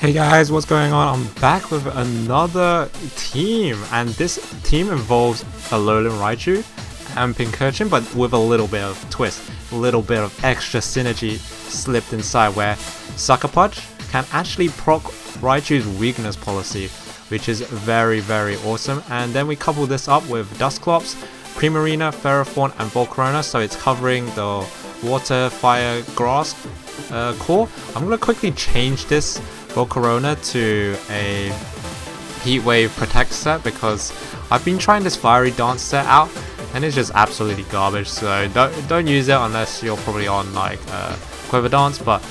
Hey guys, what's going on? I'm back with another team, and this team involves Alolan Raichu and Pincurchin, but with a little bit of twist, a little bit of extra synergy slipped inside, where Sucker Punch can actually proc Raichu's weakness policy, which is very awesome. And then we couple this up with Dusclops, Primarina, Ferrothorn and Volcarona, so it's covering the water, fire, grass core. I'm gonna quickly change this Volcarona to a Heat Wave Protect set because I've been trying this Fiery Dance set out and it's just absolutely garbage, so don't use it unless you're probably on like Quiver Dance. But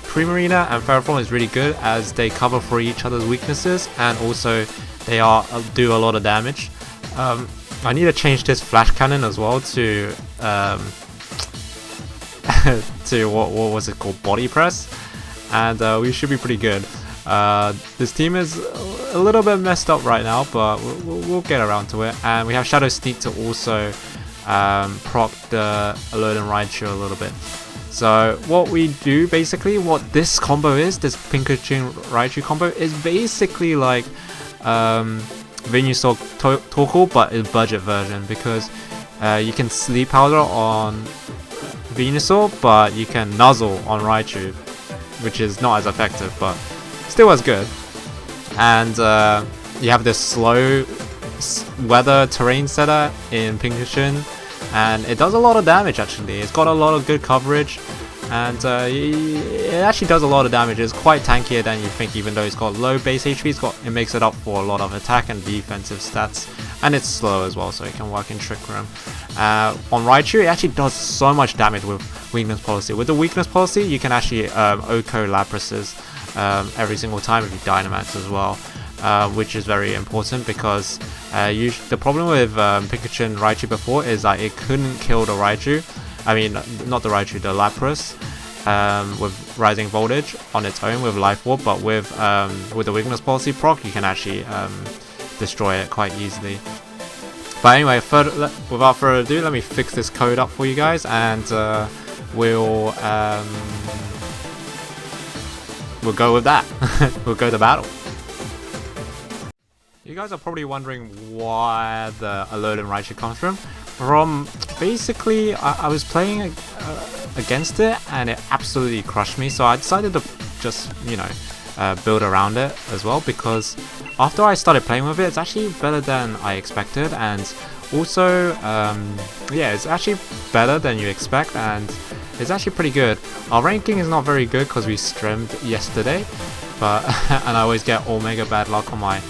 Primarina and Ferrothorn is really good as they cover for each other's weaknesses, and also they do a lot of damage. I need to change this Flash Cannon as well to to what was it called, Body Press, and we should be pretty good. This team is a little bit messed up right now, but we'll get around to it. And we have Shadow Sneak to also proc the Alolan Raichu a little bit. So what we do, basically, what this combo is, this Pincurchin Raichu combo, is basically like Venusaur Torkoal, but a budget version, because you can Sleep Powder on Venusaur, but you can Nuzzle on Raichu, which is not as effective, but still as good. And you have this slow weather terrain setter in Pincurchin, and it does a lot of damage actually. It's got a lot of good coverage, and it actually does a lot of damage. It's quite tankier than you think, even though it's got low base HP. It makes it up for a lot of attack and defensive stats, and it's slow as well, so it can work in Trick Room. On Raichu, it actually does so much damage with weakness policy. With the weakness policy, you can actually Oko Laprases every single time if you Dynamax as well, which is very important because the problem with Pincurchin Raichu before is that it couldn't kill the Raichu. I mean, not the Raichu, the Lapras, with Rising Voltage on its own with Life Orb, but with the weakness policy proc, you can actually destroy it quite easily. But anyway, without further ado, let me fix this code up for you guys, and we'll go with that. We'll go to battle. You guys are probably wondering why the Alolan Raichu comes from. Basically, I was playing against it and it absolutely crushed me, so I decided to just, you know, build around it as well, because after I started playing with it, it's actually better than I expected, and also yeah, it's actually better than you expect, and it's actually pretty good. Our ranking is not very good because we streamed yesterday, but and I always get Omega bad luck on my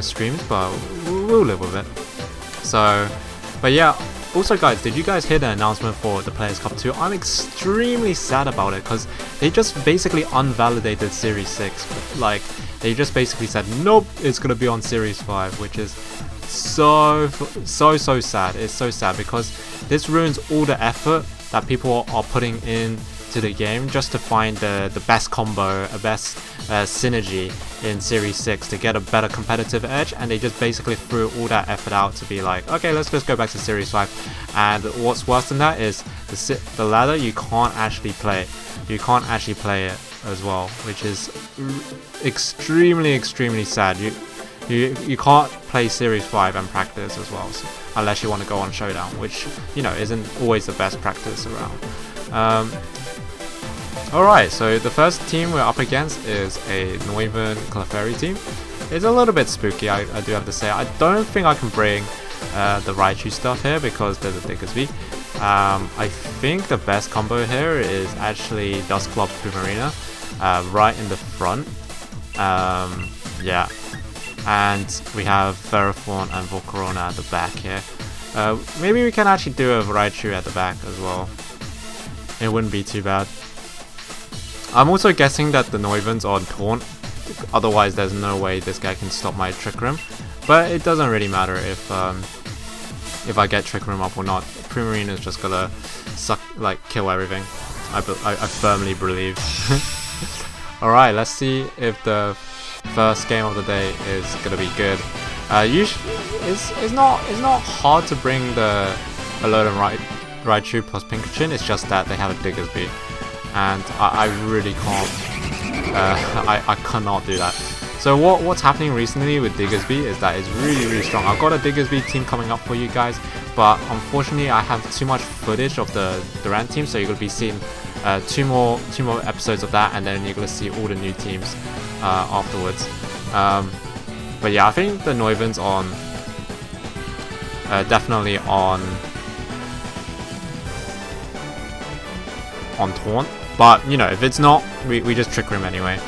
streams, but we'll live with it. So, but yeah, also guys, did you guys hear the announcement for the Players Cup 2? I'm extremely sad about it because they just basically unvalidated Series 6. Like, they just basically said, nope, it's gonna be on Series 5, which is so sad. It's so sad because this ruins all the effort that people are putting into the game just to find the best combo, a best synergy in Series 6 to get a better competitive edge, and they just basically threw all that effort out to be like, okay, let's just go back to Series 5. And what's worse than that is the ladder, you can't actually play it. You can't actually play it as well, which is extremely sad. You can't play Series 5 and practice as well, so, unless you want to go on Showdown, which, you know, isn't always the best practice around. Alright, so the first team we're up against is a Noivern Clefairy team. It's a little bit spooky, I do have to say. I don't think I can bring the Raichu stuff here because they're the thickest V. I think the best combo here is actually Dusclop Primarina right in the front. Yeah. And we have Ferrothorn and Volcarona at the back here. Maybe we can actually do a Raichu at the back as well. It wouldn't be too bad. I'm also guessing that the Noivern's on Taunt, otherwise there's no way this guy can stop my Trick Room. But it doesn't really matter if I get Trick Room up or not. Primarina's just gonna kill everything. I firmly believe. Alright, let's see if the first game of the day is gonna be good. It's not hard to bring the Alolan Raichu plus Pincurchin. It's just that they have a Digger's Beat, and I really can't I cannot do that. So what's happening recently with Diggersby is that it's really strong. I've got a Diggersby team coming up for you guys, but unfortunately I have too much footage of the Durant team, so you're gonna be seeing two more episodes of that, and then you're gonna see all the new teams afterwards. But yeah, I think the Neuven's on definitely on Taunt, but you know, if it's not, we just Trick Room anyway.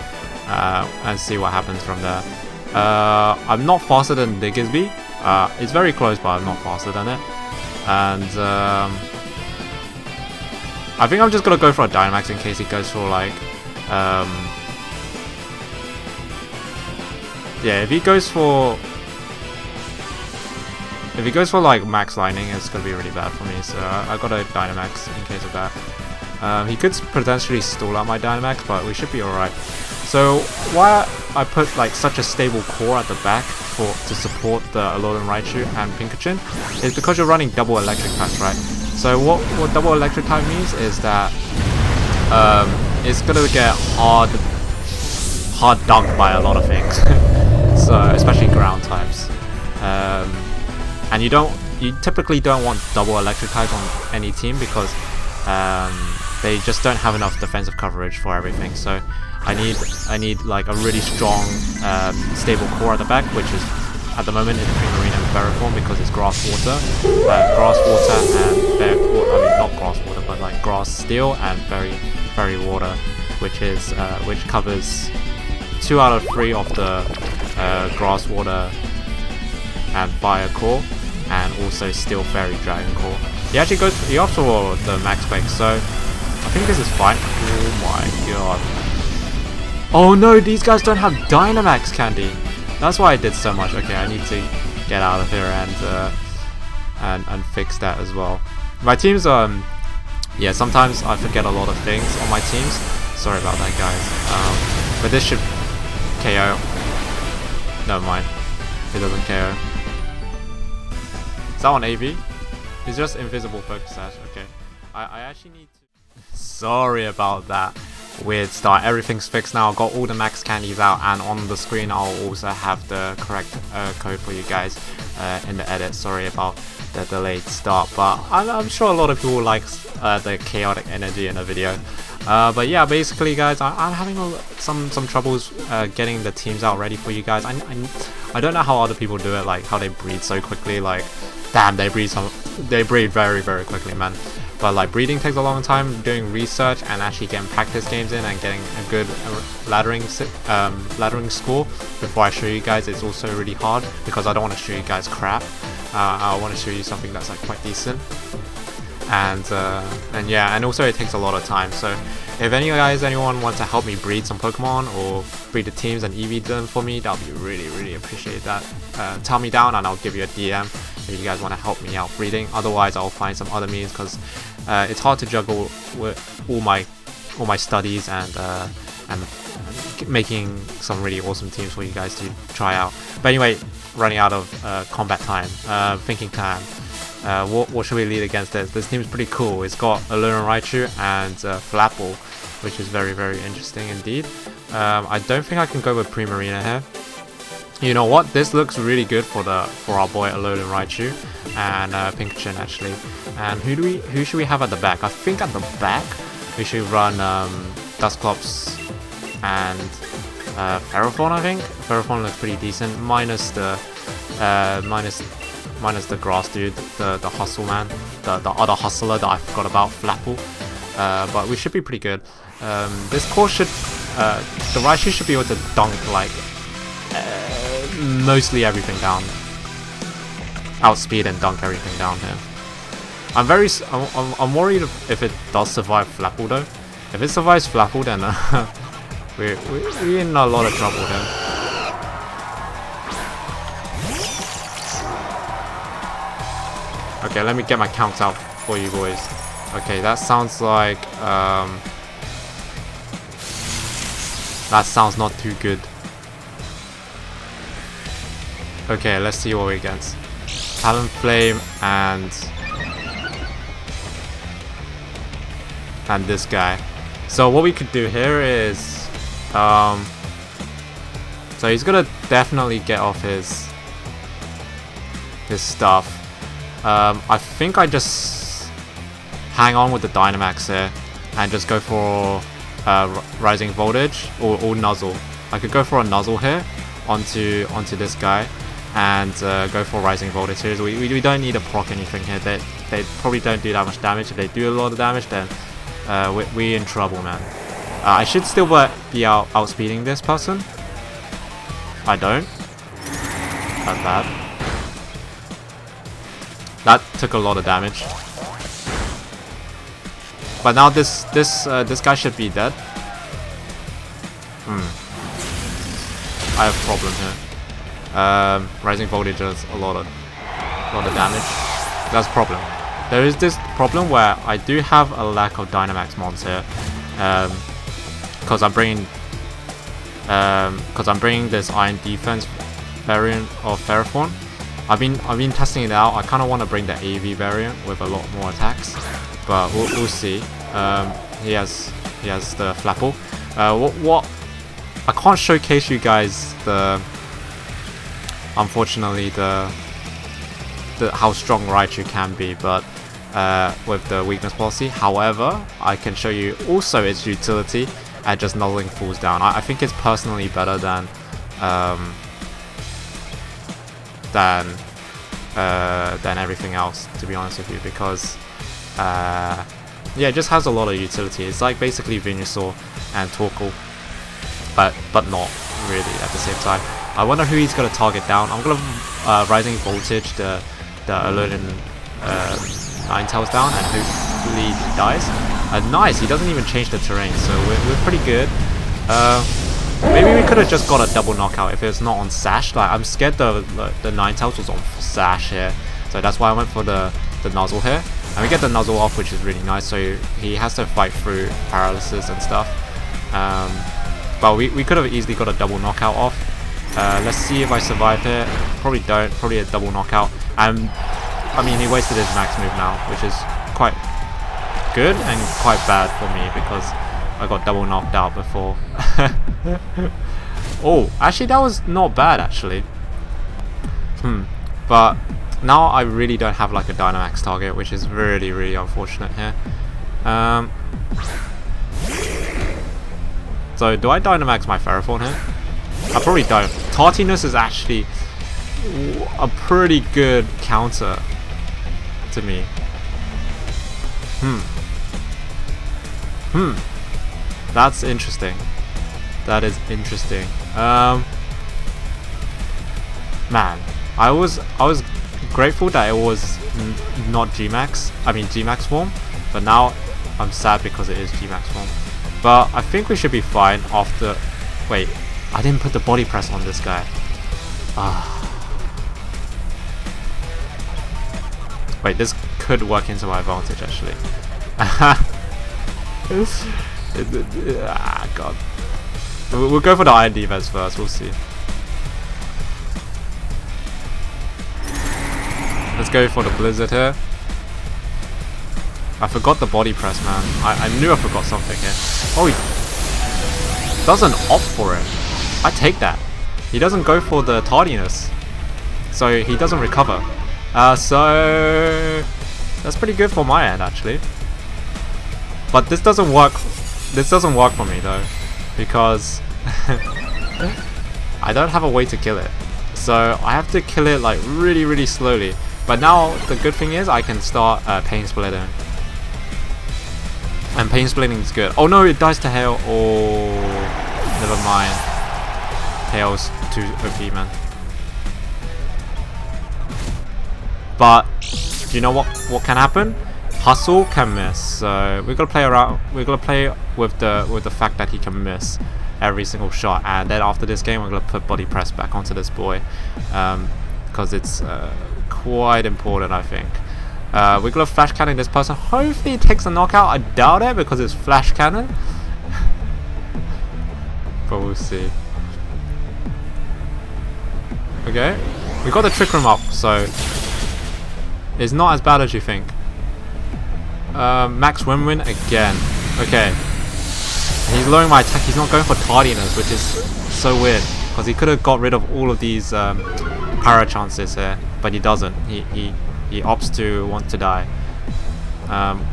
And see what happens from there. I'm not faster than Diggersby. It's very close, but I'm not faster than it. And I think I'm just gonna go for a Dynamax in case he goes for like yeah, if he goes for like Max Lightning, it's gonna be really bad for me. So I got a Dynamax in case of that. He could potentially stall out my Dynamax, but we should be alright. So why I put like such a stable core at the back to support the Alolan Raichu and Pincurchin is because you're running double electric types, right? So what double electric type means is that it's gonna get hard dunked by a lot of things. So especially ground types. And you typically don't want double electric types on any team because they just don't have enough defensive coverage for everything. So I need like a really strong stable core at the back, which is at the moment in Primarina and Ferrothorn because it's grass water and not grass water, but like grass steel and fairy water, which covers 2 out of 3 of the grass water and fire core, and also steel fairy dragon core. He opts for the max spec, so I think this is fine. Oh my god. Oh no, these guys don't have Dynamax candy. That's why I did so much. Okay, I need to get out of here and fix that as well. My teams, yeah, sometimes I forget a lot of things on my teams. Sorry about that, guys. But this should KO. Never mind. It doesn't KO. Is that on AV? It's just invisible focus sash. Okay. I actually need to. Sorry about that. Weird start. Everything's fixed now. I've got all the max candies out, and on the screen I'll also have the correct code for you guys in the edit. Sorry about the delayed start, but I'm sure a lot of people like the chaotic energy in the video. But yeah, basically guys, I'm having some troubles getting the teams out ready for you guys. I don't know how other people do it, like how they breed so quickly. Like, damn, they breed very quickly, man. But like breeding takes a long time. Doing research and actually getting practice games in and getting a good laddering score before I show you guys, it's also really hard because I don't want to show you guys crap. I want to show you something that's like quite decent. And yeah, and also it takes a lot of time. So if anyone wants to help me breed some Pokemon or breed the teams and EV them for me, that would be really appreciate that. Tell me down and I'll give you a DM if you guys want to help me out breeding. Otherwise I'll find some other means, because it's hard to juggle with all my studies and making some really awesome teams for you guys to try out. But anyway, running out of combat time, thinking time. What should we lead against this? This team is pretty cool. It's got Alolan Raichu and Flapple, which is very interesting indeed. I don't think I can go with Primarina here. You know what? This looks really good for our boy Alolan Raichu and Pincurchin actually. And who should we have at the back? I think at the back we should run Dusclops and Ferrothorn. I think Ferrothorn looks pretty decent, minus the grass dude, the hustle man, the other hustler that I forgot about, Flapple. But we should be pretty good. This core should, the Raichu should be able to dunk like mostly everything down, outspeed and dunk everything down here. I'm worried if it does survive Flapple though. If it survives Flapple, then we're in a lot of trouble here. Okay, let me get my counts out for you boys. Okay, that sounds like that sounds not too good. Okay, let's see what we get. Talonflame and this guy. So what we could do here is So he's gonna definitely get off his stuff. I think I just hang on with the Dynamax here and just go for Rising Voltage or Nuzzle. I could go for a Nuzzle here onto this guy and go for Rising Voltage here. We don't need to proc anything here. They probably don't do that much damage. If they do a lot of damage, then we're in trouble, man. I should still be outspeeding this person. I don't. That's bad. That took a lot of damage. But now this guy should be dead. I have a problem here. Rising Voltage does a lot of damage. That's a problem. There is this problem where I do have a lack of Dynamax mons here. Because I'm bringing this Iron Defense variant of Ferrothorn. I've been testing it out. I kind of want to bring the AV variant with a lot more attacks, but we'll see. He has the Flapple. What I can't showcase you guys unfortunately the how strong Raichu can be, but with the weakness policy. However, I can show you also its utility at just nuzzling fools down. I think it's personally better than everything else, to be honest with you, because yeah, it just has a lot of utility. It's like basically Venusaur and Torkoal, but not really at the same time. I wonder who he's gonna target down. I'm gonna Rising Voltage the Alolan Ninetales down, and hopefully he dies. Nice, he doesn't even change the terrain, so we're pretty good. Maybe we could have just got a double knockout if it's not on Sash. Like, I'm scared the Ninetales was on Sash here, so that's why I went for the Nuzzle here. And we get the Nuzzle off, which is really nice, so he has to fight through paralysis and stuff. But we could have easily got a double knockout off. Let's see if I survive here. Probably don't. Probably a double knockout. I mean, he wasted his max move now, which is quite good and quite bad for me because I got double knocked out before. Oh, actually that was not bad actually. But now I really don't have like a Dynamax target, which is really, really unfortunate here. So do I Dynamax my Ferrothorn here? I probably don't. Tartiness is actually a pretty good counter to me. That's interesting. That is interesting. Man, I was grateful that it was not GMAX. I mean GMAX form, but now I'm sad because it is GMAX form. But I think we should be fine after. Wait, I didn't put the body press on this guy. Wait, this could work into my advantage actually. God. We'll go for the Iron Defense first, we'll see. Let's go for the Blizzard here. I forgot the body press, man. I knew I forgot something here. Oh, he doesn't opt for it. I take that. He doesn't go for the tardiness, so he doesn't recover. So that's pretty good for my end actually. But this doesn't work. This doesn't work for me though, because I don't have a way to kill it. So I have to kill it like really, really slowly. But now the good thing is I can start Pain Splitting. And Pain Splitting is good. Oh no, it dies to Hail. Oh, never mind. Hail's too OP, man. But you know what can happen? Hustle can miss. So we're gonna play around. We're gonna play with the fact that he can miss every single shot. And then after this game, we're gonna put body press back onto this boy, because it's quite important, I think. We're gonna flash cannon this person. Hopefully, it takes a knockout. I doubt it because it's flash cannon. But we'll see. Okay, we got the trick room up, so it's not as bad as you think. Max win-win again. Okay, He's lowering my attack. He's not going for tardiness, which is so weird. Because he could have got rid of all of these para chances here. But he doesn't. He opts to want to die.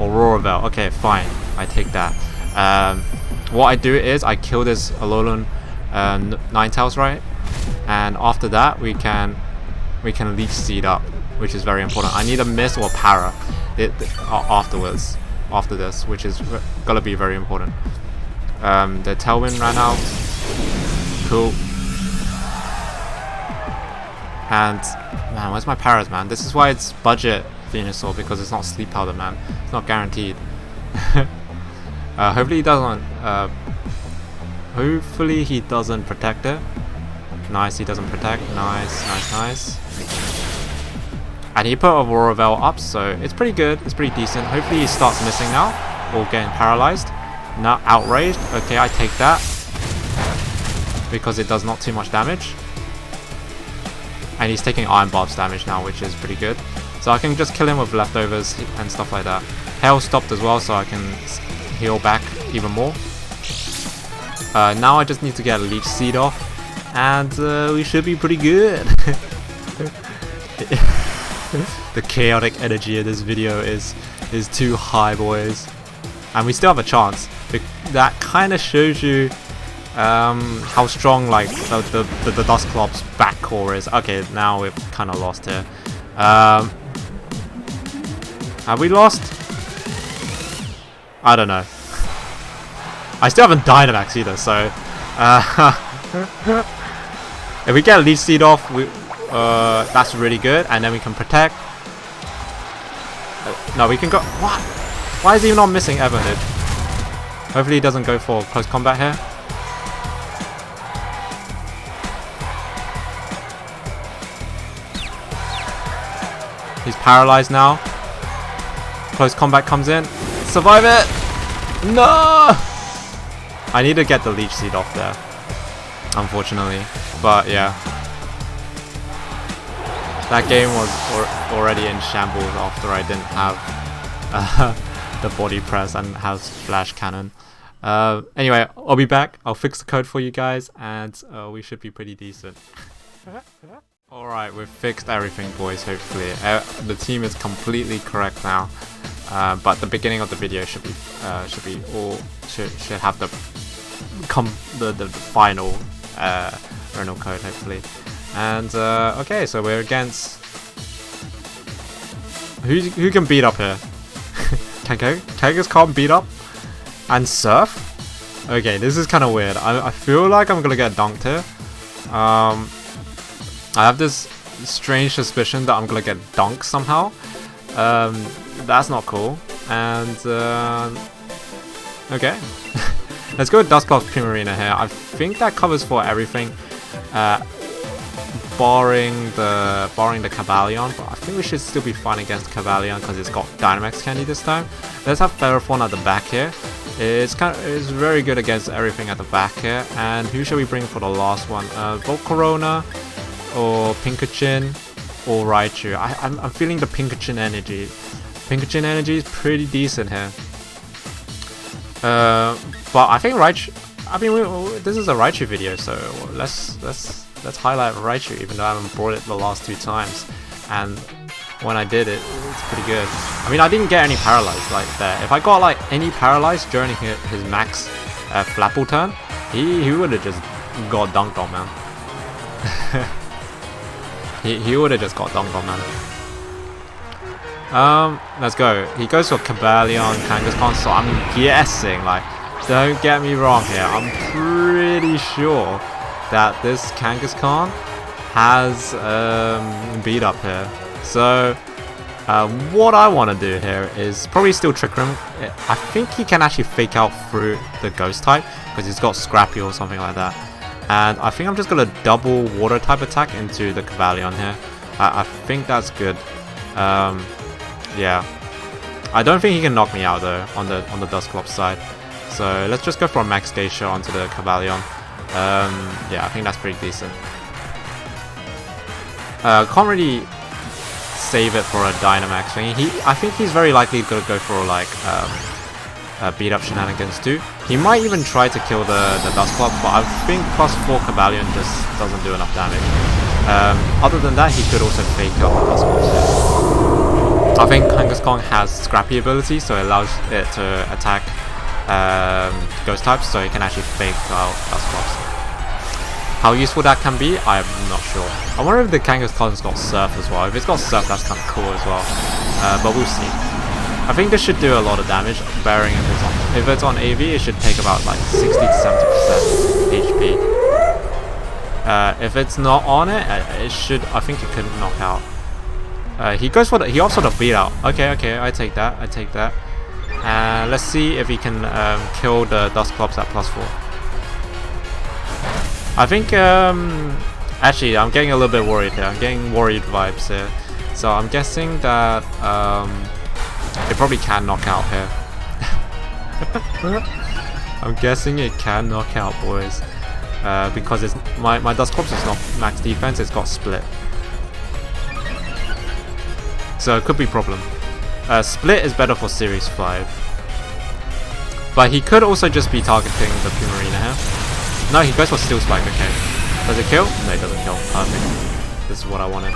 Aurora Veil. Okay, fine. I take that. What I do is I kill this Alolan Ninetales, right? And after that we can Leech Seed up, which is very important. I need a miss or a para afterwards, after this, which is gonna be very important. The Tailwind ran out. Cool. And man, where's my paras, man? This is why it's budget Venusaur, because it's not Sleep Powder, man. It's not guaranteed. Hopefully he doesn't. Hopefully he doesn't protect it. Nice, he doesn't protect. Nice, nice, nice. And he put Aurora Veil up, so it's pretty good. It's pretty decent. Hopefully he starts missing now, or getting paralyzed. Not outraged. Okay, I take that because it does not too much damage. And he's taking Iron Barb's damage now, which is pretty good. So I can just kill him with leftovers and stuff like that. Hail stopped as well, so I can heal back even more. Now I just need to get a Leech Seed off, and we should be pretty good. The chaotic energy in this video is too high, boys. And we still have a chance. That kind of shows you how strong like the Dusclop's back core is. Okay, now we've kind of lost here. Have we lost? I don't know. I still haven't Dynamax either, so if we get a Leech Seed off, that's really good, and then we can protect. No, we can go. What? Why is he not missing Everhood? Hopefully he doesn't go for close combat here. He's paralyzed now. Close combat comes in. Survive it! No! I need to get the Leech Seed off there, unfortunately. But yeah. That game was already in shambles after I didn't have the body press and has flash cannon. Anyway, I'll be back. I'll fix the code for you guys, and we should be pretty decent. Alright, we've fixed everything, boys, hopefully. The team is completely correct now. But the beginning of the video should have the final Renault code, hopefully. And okay, so we're against who can beat up here? Kangaskhan can't beat up, and Surf. Okay, this is kind of weird. I feel like I'm gonna get dunked here. I have this strange suspicion that I'm gonna get dunked somehow. That's not cool. And okay, let's go with Dusclop's Primarina here. I think that covers for everything, barring the Cavalion. But I think we should still be fine against Cavalion because it's got Dynamax Candy this time. Let's have Ferrothorn at the back here. It's very good against everything at the back here. And who should we bring for the last one? Volcarona or Pincurchin or Raichu. I'm feeling the Pincurchin energy. Pincurchin energy is pretty decent here. But I think Raichu. I mean, this is a Raichu video, so let's highlight Raichu, even though I haven't brought it the last 2 times. And when I did it, it's pretty good. I mean, I didn't get any paralyzed like there. If I got like any paralyzed during his max Flapple turn, he would have just got dunked on, man. he would have just got dunked on, man. Let's go. He goes for Cavalion, Kangaskhan, so I'm guessing, like, don't get me wrong here, I'm pretty sure that this Kangaskhan has beat up here. So what I want to do here is probably still Trick Room. I think he can actually fake out through the Ghost type because he's got Scrappy or something like that. And I think I'm just going to double Water type attack into the Cavalion here. I think that's good. Yeah. I don't think he can knock me out though on the Dusclop side. So let's just go for a Max Geisha onto the Cavalion. Yeah, I think that's pretty decent. Can't really save it for a Dynamax thing. I think he's very likely gonna go for like beat up shenanigans too. He might even try to kill the Dusclop, but I think +4 Cobalion just doesn't do enough damage. Other than that, he could also fake out the Dusclops. I think Kangaskhan has Scrappy ability, so it allows it to attack Ghost types, so it can actually fake out Dusclops. How useful that can be, I'm not sure. I wonder if the Kangaskhan's got Surf as well. If it's got Surf, that's kind of cool as well. But we'll see. I think this should do a lot of damage, bearing if it's on AV, it should take about like 60 to 70% HP. If it's not on it, it should. I think it could knock out. He goes for the. He opts for the beat out. Okay, I take that. I take that. Let's see if he can kill the Dusclops at +4. I think. Actually, I'm getting a little bit worried here. I'm getting worried vibes here. So I'm guessing that it probably can knock out here. I'm guessing it can knock out, boys. Because it's my Dusclops is not max defense, it's got split. So it could be a problem. Split is better for Series 5. But he could also just be targeting the Primarina here. No, he goes for Steel Spike, okay. Does it kill? No, it doesn't kill. Perfect. This is what I wanted.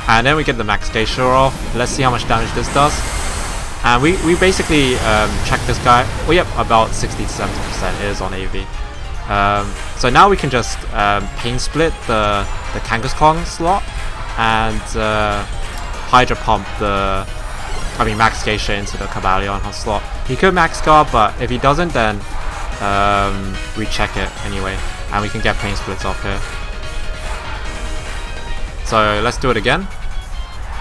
And then we get the Max Geisha off. Let's see how much damage this does. And we basically check this guy. Well, yep, about 60 to 70% is on AV. So now we can just pain split the Kangaskhan slot and Hydra pump Max Geisha into the Cobalion slot. He could Max Guard, but if he doesn't, then we check it anyway, and we can get pain splits off here. So let's do it again.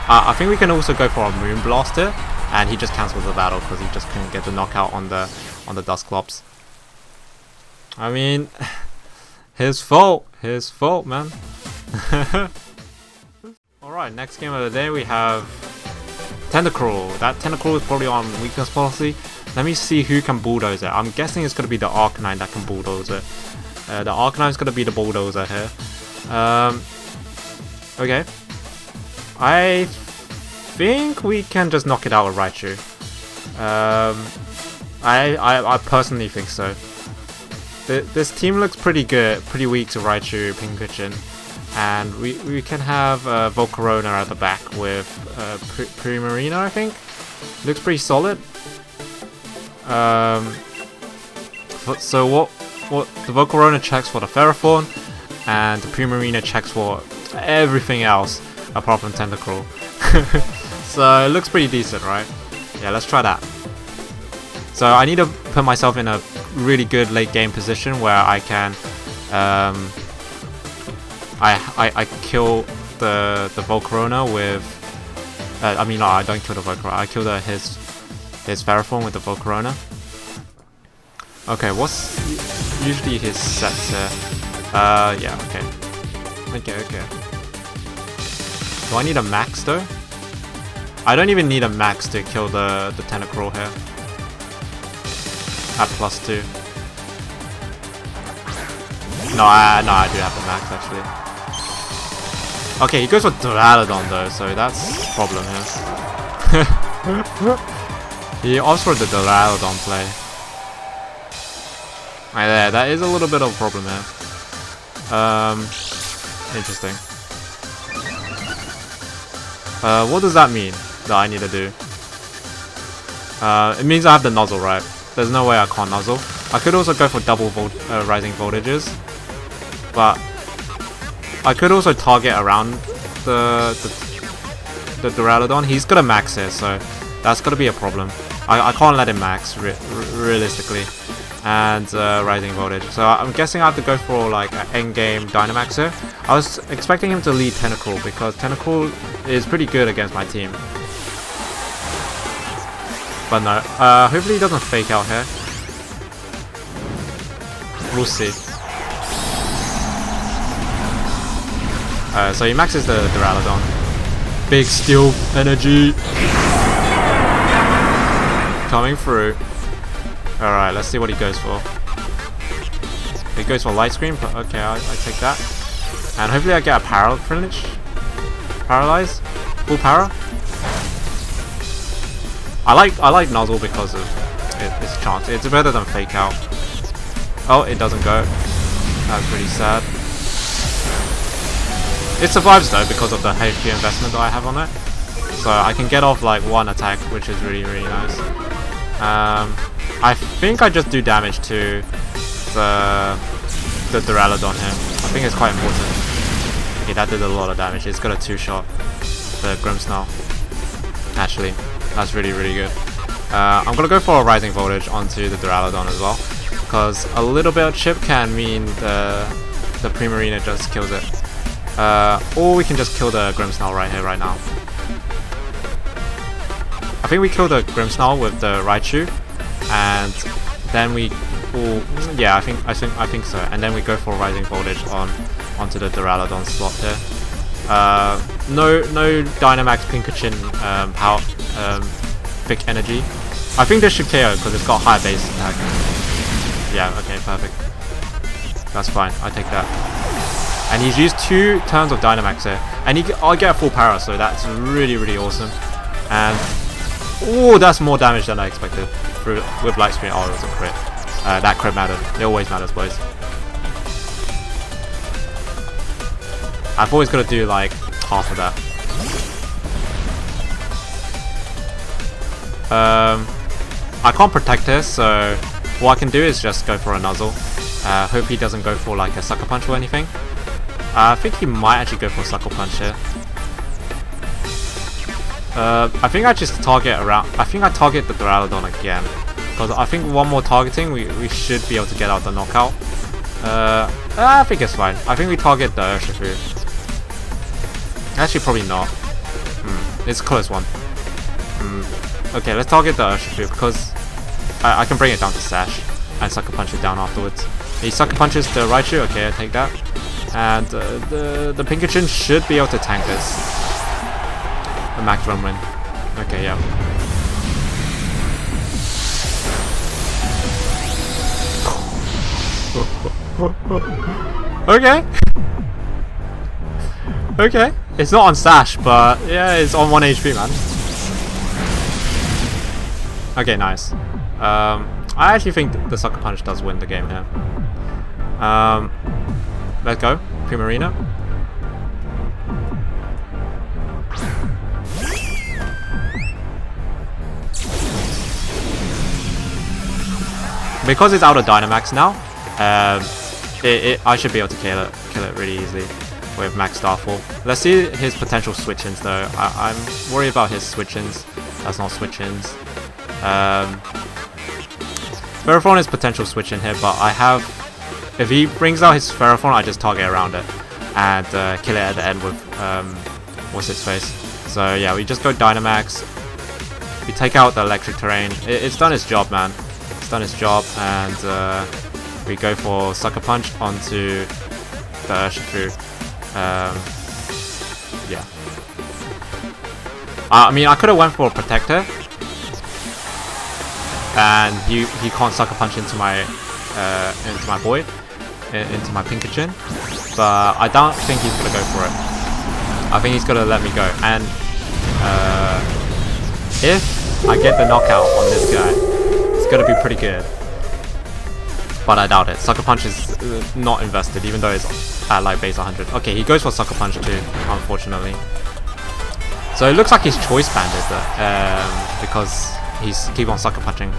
I think we can also go for a Moon Blast here, and he just cancels the battle because he just couldn't get the knockout on the Dusclops. I mean, his fault, man. Alright, next game of the day we have Tentacruel. That Tentacruel is probably on weakness policy. Let me see who can bulldoze it. I'm guessing it's going to be the Arcanine that can bulldoze it. The Arcanine is going to be the bulldozer here. Okay. I think we can just knock it out with Raichu. I personally think so. This team looks pretty good, pretty weak to Raichu Pincurchin. And we can have Volcarona at the back with Primarina, I think. Looks pretty solid. So what the Volcarona checks for the Ferrothorn, and the Primarina checks for everything else apart from Tentacruel. So it looks pretty decent, right? Yeah, let's try that. So I need to put myself in a really good late game position where I can I kill the Volcarona with no, I don't kill the Volcarona. I kill his Ferrothorn with the Volcarona. Okay, what's usually his sets here? Yeah, okay. Okay. Do I need a max though? I don't even need a max to kill the Tentacruel here. At +2. No, I do have the max actually. Okay, he goes for Duraludon though, so that's a problem here. He opts for the Duraludon play. Right there, that is a little bit of a problem here. Interesting. What does that mean that I need to do? It means I have the Nuzzle, right? There's no way I can't Nuzzle. I could also go for double rising voltages, but I could also target around the Duraludon. He's gonna max here, so that's gonna be a problem. I can't let him max realistically, and rising voltage. So I'm guessing I have to go for like an endgame Dynamax here. I was expecting him to lead Tentacruel because Tentacruel is pretty good against my team. But no, hopefully he doesn't fake out here. We'll see. So he maxes the Duraludon. Big steel energy coming through. Alright, let's see what he goes for. He goes for Light Screen, but okay, I take that. And hopefully I get a Parallel Finish. paralyze, full para. I like Nozzle because of its chance. It's better than Fake Out. Oh, it doesn't go. That's pretty sad. It survives though because of the HP investment that I have on it. So I can get off like one attack, which is really nice. I think I just do damage to the Duraludon here. I think it's quite important. Okay, that did a lot of damage. It's got a 2-shot. The Grimmsnarl. Actually, that's really good. I'm gonna go for a Rising Voltage onto the Duraludon as well, because a little bit of chip can mean the Primarina just kills it. Or we can just kill the Grimmsnarl right here, right now. I think we kill the Grimmsnarl with the Raichu, and then we. Ooh, yeah, I think so. And then we go for Rising Voltage onto the Duraludon slot here. No Dynamax Pincurchin power thick energy. I think this should KO because it's got high base attack. Yeah, okay, perfect. That's fine. I take that. And he's used 2 turns of Dynamax here, and I'll get a full para, so that's really awesome. And oh, that's more damage than I expected with Light Screen. Oh, it was a crit. That crit mattered. It always matters, boys. I thought he was gonna do like half of that. I can't protect this, so what I can do is just go for a Nuzzle. Hope he doesn't go for like a Sucker Punch or anything. I think he might actually go for a Sucker Punch here. I think I just target around. I think I target the Duraludon again, because I think one more targeting we should be able to get out the knockout. I think it's fine. I think we target the Urshifu. Actually, probably not. It's a close one. Okay, let's target the Urshifu because I can bring it down to Sash and Sucker Punch it down afterwards. He Sucker Punches the Raichu. Okay, I take that. And the Pincurchin should be able to tank this. A max run win. Okay, yeah. Okay. Okay. It's not on Sash, but yeah, it's on 1 HP, man. Okay, nice. I actually think the Sucker Punch does win the game here. Let's go. Primarina. Because it's out of Dynamax now, I should be able to kill it really easily with Max Starfall. Let's see his potential switch-ins though. I'm worried about his switch-ins. That's not switch-ins. Ferrothorn is potential switch-in here, but I have... If he brings out his Ferrothorn, I just target around it and kill it at the end with what's its face. So yeah, we just go Dynamax. We take out the electric terrain. It's done its job, man. It's done its job, and we go for Sucker Punch onto the Urshifu. Yeah. I mean, I could have went for a Protector, and he can't Sucker Punch into my boy, into my Pincurchin, but I don't think he's gonna go for it. I think he's gonna let me go, and if I get the knockout on this guy, it's gonna be pretty good. But I doubt it. Sucker Punch is not invested, even though it's at like base 100. Okay, he goes for Sucker Punch too, unfortunately. So it looks like he's choice banded because he's keep on Sucker Punching.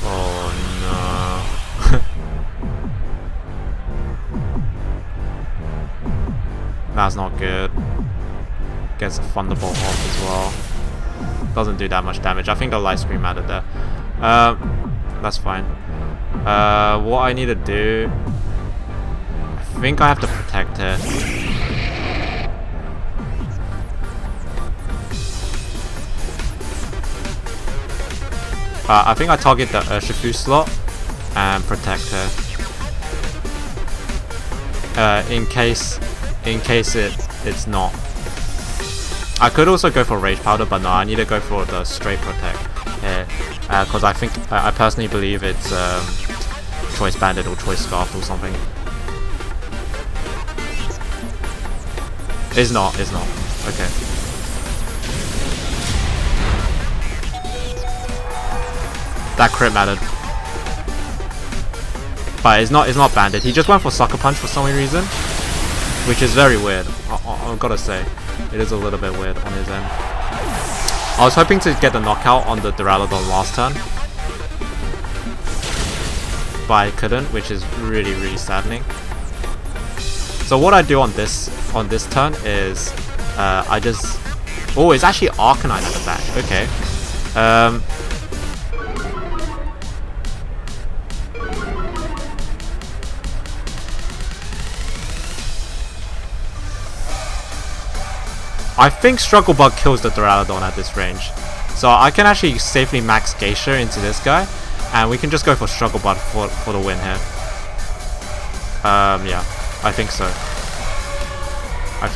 Oh no. That's not good. Gets a Thunderbolt off as well. Doesn't do that much damage. I think the Light Screen mattered there. That's fine. What I need to do... I think I have to protect it. I think I target the Urshifu slot and protect her. In case it's not. I could also go for Rage Powder, but no, I need to go for the straight protect here, because I personally believe it's Choice Bandit or Choice Scarf or something. It's not. Okay. That crit mattered. But it's not Bandit. He just went for Sucker Punch for some reason, which is very weird. I've gotta say, it is a little bit weird on his end. I was hoping to get the knockout on the Duraludon last turn, but I couldn't, which is really saddening. So what I do on this turn is I just... Oh, it's actually Arcanine at the back. Okay. I think Struggle Bug kills the Duraludon at this range. So I can actually safely max Geisha into this guy, and we can just go for Struggle Bug for the win here. Yeah, I think so. I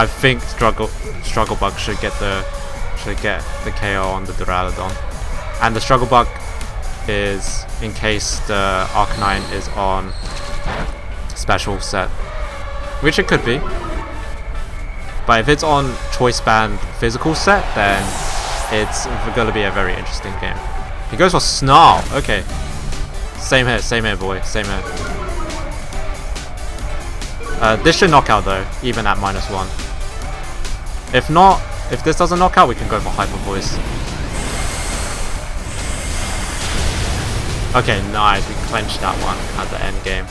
think Struggle Bug should get the KO on the Duraludon, and the Struggle Bug is in case the Arcanine is on special set, which it could be. But if it's on Choice Band physical set, then it's gonna be a very interesting game. He goes for Snarl. Okay, same here, boy, same here. This should knock out though, even at -1. If not, if this doesn't knock out, we can go for Hyper Voice. Okay, nice. We clenched that one at the end game.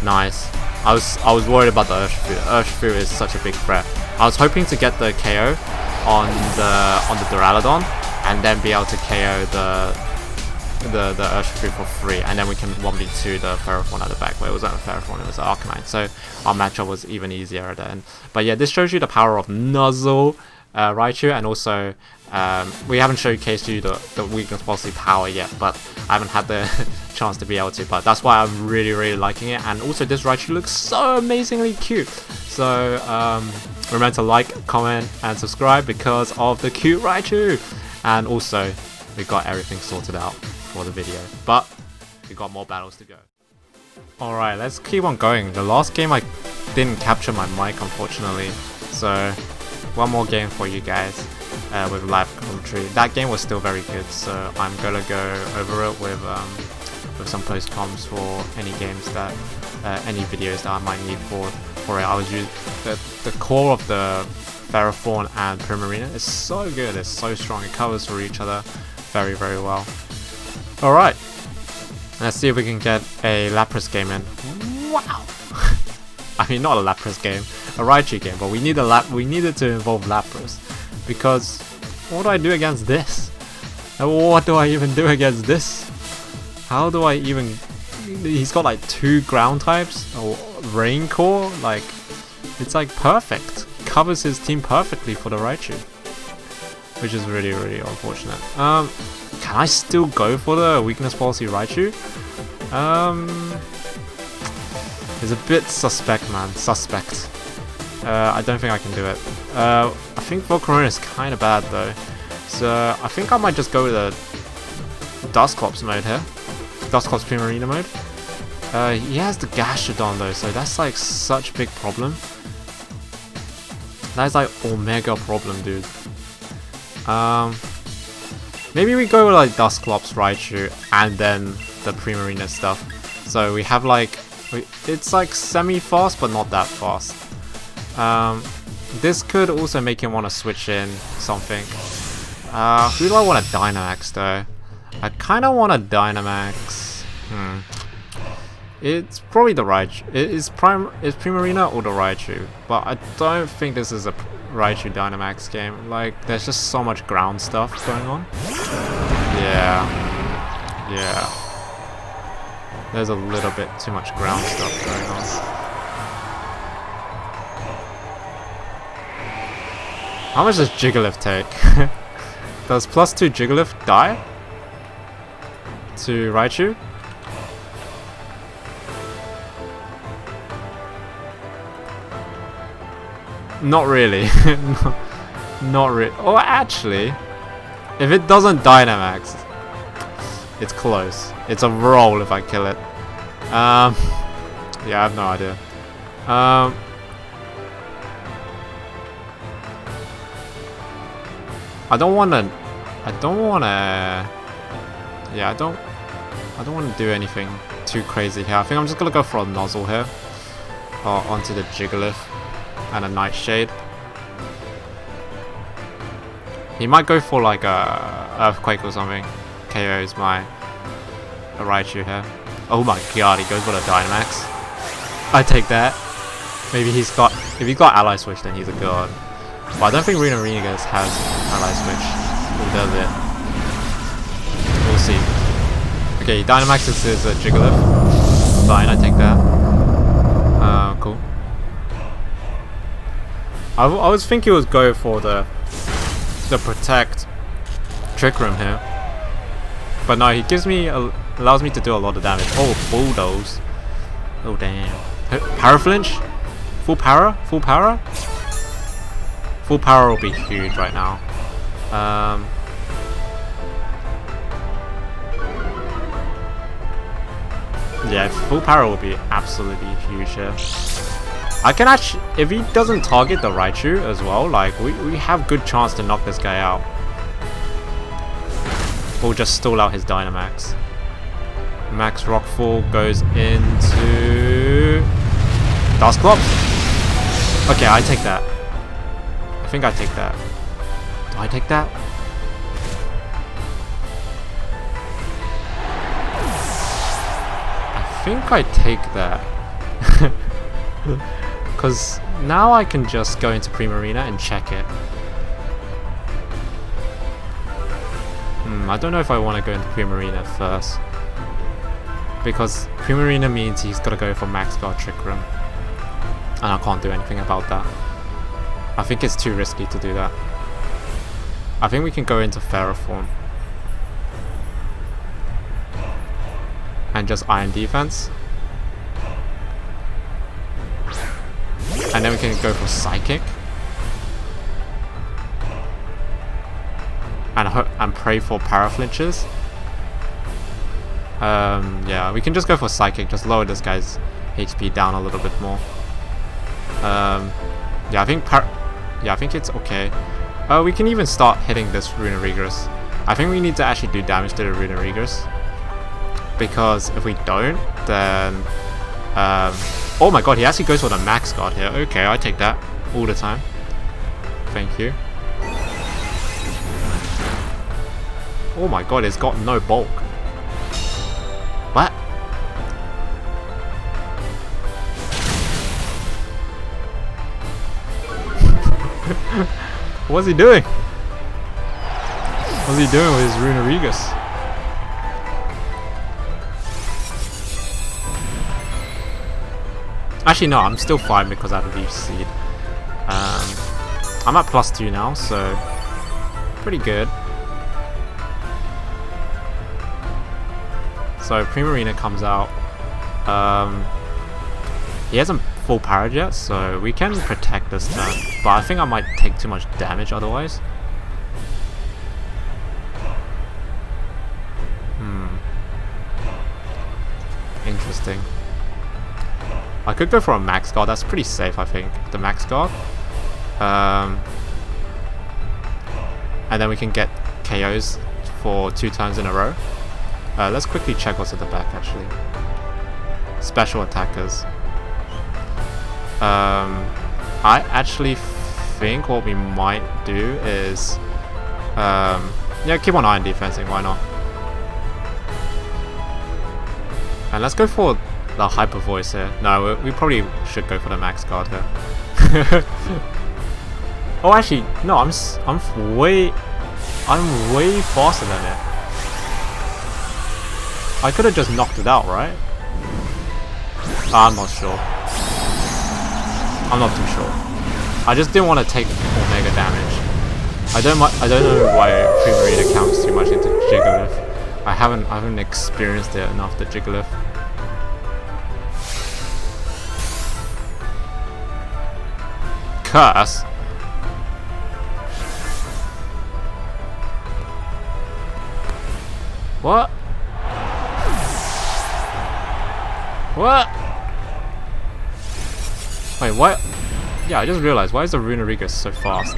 Nice. I was worried about the Urshifu. Urshifu is such a big threat. I was hoping to get the KO on the Duraludon and then be able to KO the Urshifu for free, and then we can 1v2 the Ferrothorn at the back. But it wasn't a Ferrothorn, it was an Arcanine, so our matchup was even easier at the end. But yeah, this shows you the power of Nuzzle Raichu, and also we haven't showcased you the weakness policy power yet, but I haven't had the chance to be able to, but that's why I'm really liking it. And also this Raichu looks so amazingly cute, so remember to like, comment and subscribe because of the cute Raichu. And also we got everything sorted out for the video, but we got more battles to go. Alright, let's keep on going. The last game I didn't capture my mic, unfortunately, so one more game for you guys with live commentary. That game was still very good, so I'm gonna go over it with some post comms for any games that any videos that I might need for it. I was using the core of the Ferrothorn and Primarina is so good, it's so strong, it covers for each other very well. Alright, let's see if we can get a Lapras game in. Wow! I mean, not a Lapras game, a Raichu game, but we needed to involve Lapras, because what do I do against this? What do I even do against this? How do I even... He's got like 2 ground types, or Rain Core, like, it's like perfect. Covers his team perfectly for the Raichu, which is really unfortunate. Can I still go for the weakness policy Raichu? It's a bit suspect, man. Suspect. I don't think I can do it. I think Volcarona is kind of bad though, so I think I might just go with the Dusclop's mode here. Dusclop's Primarina mode. He has the Gastrodon though, so that's like such a big problem. That's like Omega problem, dude. Maybe we go with like Dusclop's Raichu and then the Primarina stuff. So we have like, it's like semi-fast but not that fast. This could also make him want to switch in something. Who do I want to Dynamax though? I kind of want to Dynamax. It's probably the Raichu. It's Primarina or the Raichu, but I don't think this is a Raichu Dynamax game. Like, there's just so much ground stuff going on. Yeah. There's a little bit too much ground stuff going on. How much does Jigglypuff take? Does +2 Jigglypuff die to Raichu? Not really. Not really. Oh, actually, if it doesn't Dynamax, It's close. It's a roll if I kill it. Yeah, I have no idea. I don't wanna. Yeah, I don't want to do anything too crazy here. I think I'm just gonna go for a nozzle here, or onto the Jigglypuff and a Nightshade. He might go for like a Earthquake or something. KOs my Raichu here. Oh my god, he goes for the Dynamax. I take that. Maybe he's got, if he's got Ally Switch, then he's a god. But I don't think Primarina has Ally Switch. Who does it? We'll see. Okay, Dynamaxes his Jigglypuff. Fine, I take that. Cool. I was thinking he was go for the Protect Trick Room here. But no, he gives me, allows me to do a lot of damage. Oh, Bulldoze. Oh damn. Power Flinch? Full power? Full power? Full power will be huge right now. Yeah, full power will be absolutely huge here. I can actually, if he doesn't target the Raichu as well, like we have good chance to knock this guy out. We'll just stall out his Dynamax. Max Rockfall goes into Dusclop. Okay, I take that. I think I take that. Do I take that? I think I take that. Because now I can just go into Primarina and check it. I don't know if I want to go into Primarina first. Because Primarina means he's got to go for Max Guard Trick Room. And I can't do anything about that. I think it's too risky to do that. I think we can go into Ferrothorn. And just Iron Defense. And then we can go for Psychic. And pray for Power Flinches. Yeah, we can just go for Psychic, just lower this guy's HP down a little bit more. Yeah, I think it's okay. We can even start hitting this Runerigrus. I think we need to actually do damage to the Runerigrus. Because if we don't, then... oh my god, he actually goes for the Max Guard here. Okay, I take that all the time. Thank you. Oh my god, it's got no bulk. What? What's he doing? What's he doing with his Runerigus? Actually no, I'm still fine because I have a Leaf Seed. I'm at +2 now, so pretty good. So Primarina comes out. He hasn't full powered yet, so we can protect this turn. But I think I might take too much damage otherwise. Interesting. I could go for a Max Guard. That's pretty safe, I think. The Max Guard. And then we can get KOs for 2 times in a row. Let's quickly check what's at the back, actually. Special attackers. I actually think what we might do is... yeah, keep on Iron Defensing, why not? And let's go for the Hyper Voice here. No, we probably should go for the Max Guard here. Oh, actually, no, I'm way faster than it. I could have just knocked it out, right? I'm not sure. I'm not too sure. I just didn't want to take Omega damage. I don't know why Primarina counts too much into Jigglypuff. I haven't experienced it enough, the Jigglypuff. Curse? What? What? Wait, what? Yeah, I just realized, why is the Runariga so fast?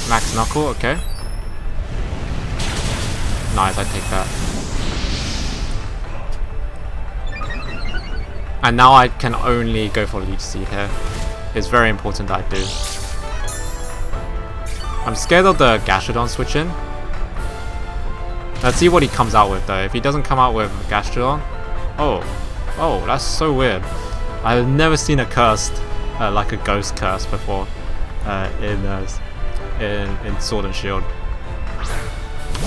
Max Knuckle, okay. Nice, I take that. And now I can only go for Leech Seed here. It's very important that I do. I'm scared of the Gastrodon switch in. Let's see what he comes out with though. If he doesn't come out with Gastrodon... Oh, that's so weird. I've never seen a cursed, like a ghost curse before in Sword and Shield.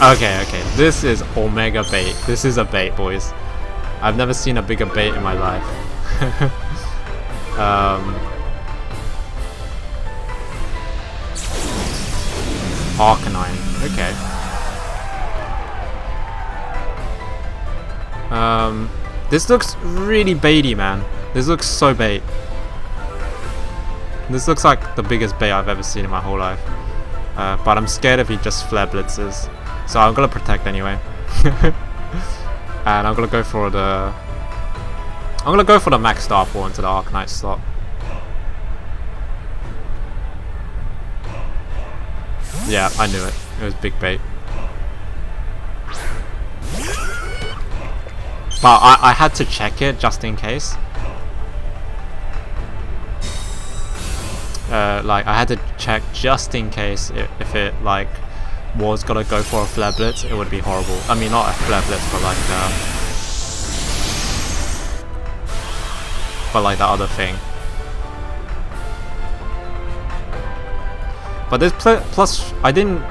Okay, this is Omega bait. This is a bait, boys. I've never seen a bigger bait in my life. Arcanine, okay. This looks really baity, man. This looks so bait. This looks like the biggest bait I've ever seen in my whole life. But I'm scared if he just flare blitzes. So I'm gonna protect anyway. And I'm gonna go for the Max Starfall into the Arcanine slot. Yeah, I knew it. It was big bait. But I had to check it just in case. Like I had to check just in case if it like was gonna go for a flare blitz, it would be horrible. I mean, not a flare blitz, but like the other thing. But this plus I didn't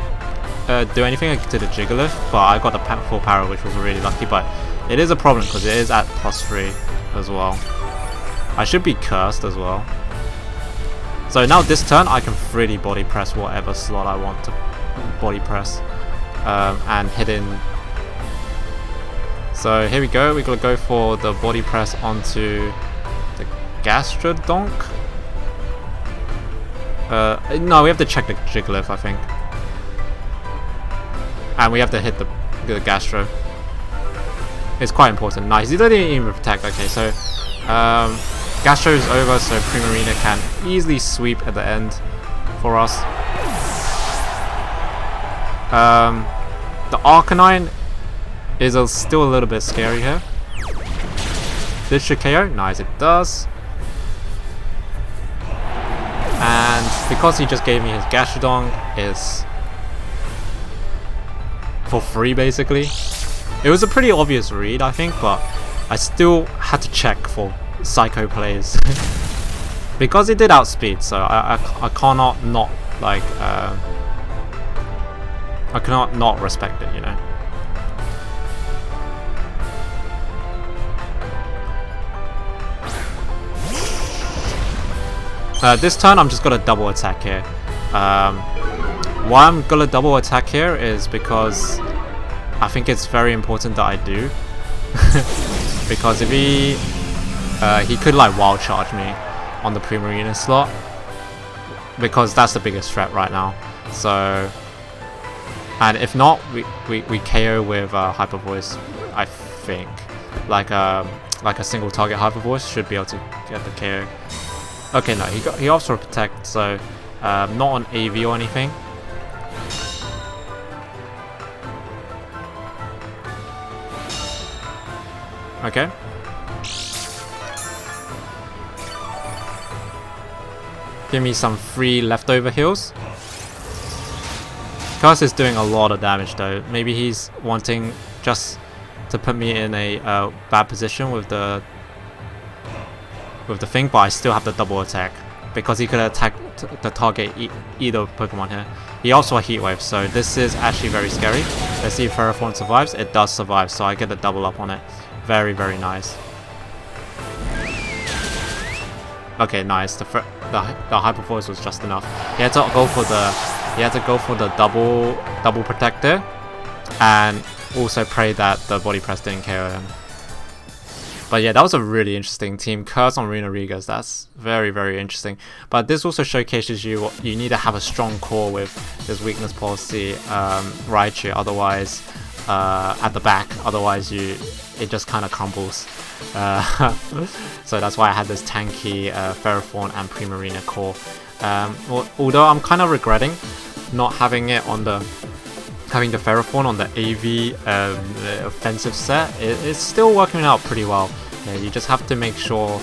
do anything to the Jigglypuff, but I got the full power, which was really lucky. But it is a problem because it is at +3 as well. I should be cursed as well. So now this turn I can freely body press whatever slot I want to body press and hit in. So here we go. We're gonna go for the body press onto the Gastrodonk. No, we have to check the Jigglypuff, I think. And we have to hit the Gastro. It's quite important. Nice. He didn't even protect. Okay, so Gastro is over, so Primarina can easily sweep at the end for us. The Arcanine is still a little bit scary here. This should KO. Nice, it does. And because he just gave me his Gastrodon, is for free basically. It was a pretty obvious read, I think, but I still had to check for psycho plays because it did outspeed, so I cannot not like I cannot not respect it, you know. This turn I'm just gonna double attack here. Why I'm gonna double attack here is because I think it's very important that I do. Because if he could like wild charge me on the Primarina slot, because that's the biggest threat right now. So, and if not, we KO with Hyper Voice. I think like a single target Hyper Voice should be able to get the KO. Okay, no, he opts for protect, so not on AV or anything. Okay. Give me some free leftover heals. Curse is doing a lot of damage though. Maybe he's wanting just to put me in a bad position with the thing, but I still have the double attack because he could attack the target either Pokemon here. He also a Heat Wave, so this is actually very scary. Let's see if Ferrothorn survives. It does survive, so I get the double up on it. Very, very nice. Okay, nice. The Hyper Voice was just enough. He had to go for the double protector, and also pray that the body press didn't KO him. But yeah, that was a really interesting team. Curse on Runarigas, that's very, very interesting. But this also showcases you need to have a strong core with this weakness policy Raichu, otherwise at the back, otherwise it just kind of crumbles. So that's why I had this tanky Ferrothorn and Primarina core. Although I'm kind of regretting not having it on the Ferrothorn on the AV offensive set. It's still working out pretty well. Yeah, you just have to make sure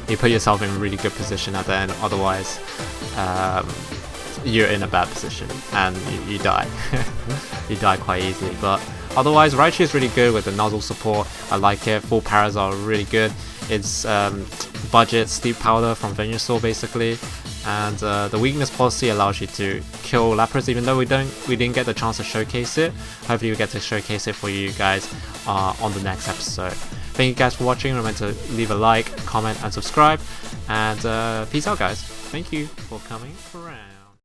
you put yourself in a really good position at the end, otherwise you're in a bad position and you die. You die quite easily. But otherwise, Raichu is really good with the nozzle support. I like it. Full paras are really good. It's budget sleep powder from Venusaur basically, and the weakness policy allows you to kill Lapras, even though we didn't get the chance to showcase it. Hopefully we get to showcase it for you guys on the next episode. Thank you guys for watching. Remember to leave a like, comment and subscribe, and peace out guys. Thank you for coming around.